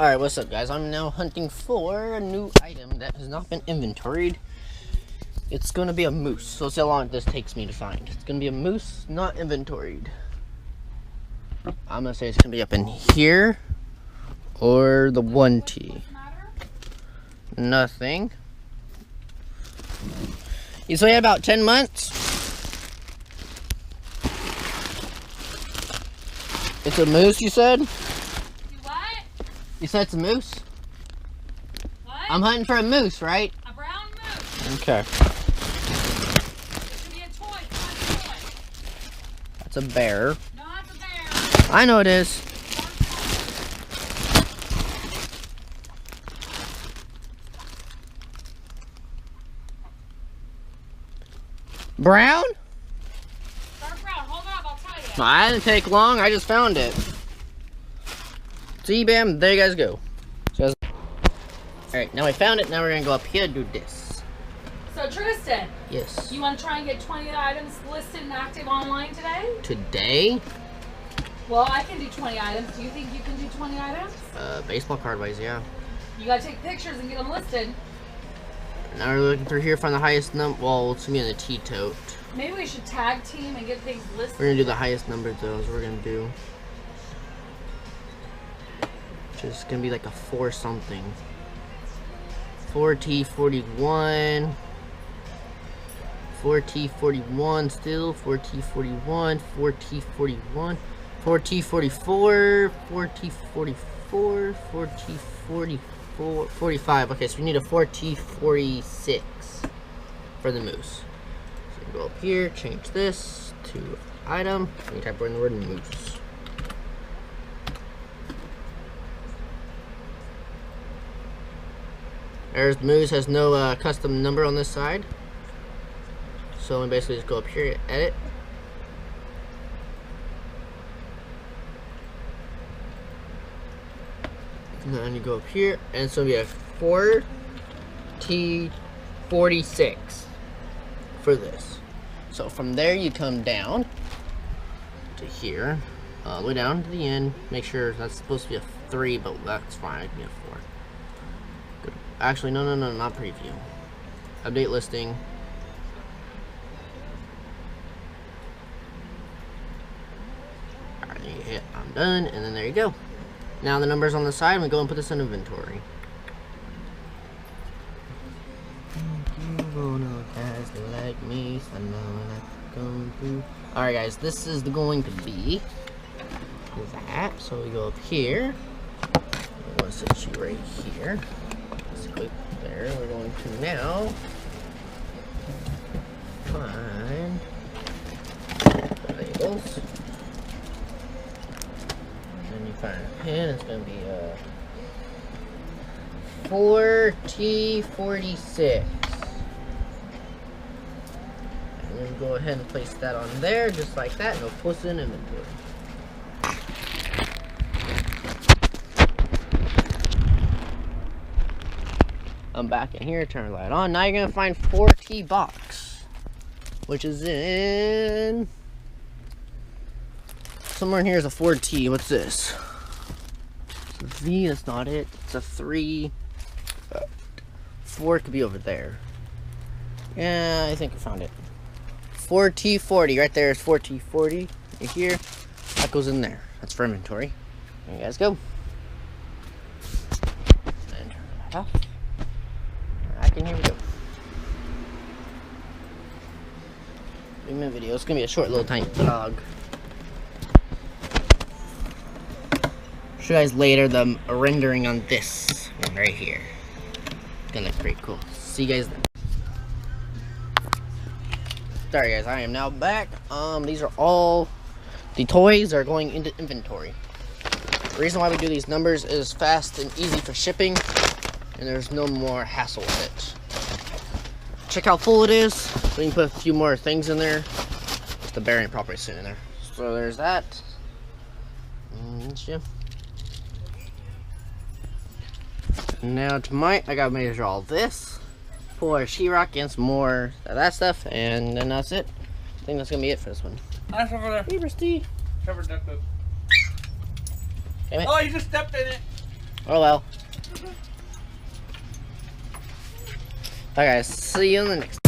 Alright, what's up guys? I'm now hunting for a new item that has not been inventoried. It's going to be a moose, so let's see how long this takes me to find. It's going to be a moose, not inventoried. I'm going to say it's going to be up in here, or the 1T. Nothing. You say about 10 months? It's a moose, you said? You said it's a moose? What? I'm hunting for a moose, right? A brown moose. Okay. It should be a toy. It's not a toy. That's a bear. No, it's a bear. I know it is. Brown? Dark brown. Hold up, I'll tell you. No, I didn't take long. I just found it. See, bam, there you guys go. So, alright, now I found it. Now we're going to go up here and do this. So, Tristan. Yes. You want to try and get 20 items listed and active online today? Today? Well, I can do 20 items. Do you think you can do 20 items? Baseball card wise, yeah. You got to take pictures and get them listed. Now we're looking through here, find the highest number. Well, it's going to be in the T-tote. Maybe we should tag team and get things listed. We're going to do the highest number, though, is what we're going to do. It's gonna be like a 4 something. 4T41. 4T41 still. 4T41. 4T41. 4T44. 4T44. 4T44. 45. Okay, so we need a 4T46 for the moose. So we go up here, change this to item, and we type in the word moose. There's the moose, has no custom number on this side. So we basically just go up here, edit. And then you go up here, and so we have 4T46 for this. So from there you come down to here, all the way down to the end. Make sure that's supposed to be a 3, but that's fine, it can be a 4. Actually, no, not preview. Update listing. Alright, you hit I'm done, and then there you go. Now the number's on the side, and we go and put this in inventory. Alright guys, this is going to be that. So we go up here. I'm going to set you right here. Click there. We're going to now find the labels. Then you find a pin. It's going to be a 4T46. And then go ahead and place that on there just like that, and we'll post it in inventory. I'm back in here, turn the light on. Now you're gonna find 4T box, which is in somewhere in here is a 4T. What's this? It's a V. That's not it. It's a 3. 4 could be over there. Yeah, I think I found it. 4T40 right there is 4T40. Right here, that goes in there. That's for inventory. There you guys go. And turn that off. And here we go. My video. It's gonna be a short little tiny vlog. Show you guys later the rendering on this one right here. It's gonna look pretty cool. See you guys then. Sorry guys, I am now back. These are all the toys are going into inventory. The reason why we do these numbers is fast and easy for shipping. And there's no more hassle with it. Check how full it is. We can put a few more things in there. The bear ain't properly sitting in there. So there's that. Now tonight I gotta measure all this. Pull our sheetrock and some more of that stuff, and then that's it. I think that's gonna be it for this one. That's over there. Hey, Steve. Trevor ducked up. Damn it. Oh, you just stepped in it. Oh well. Alright guys, see you in the next.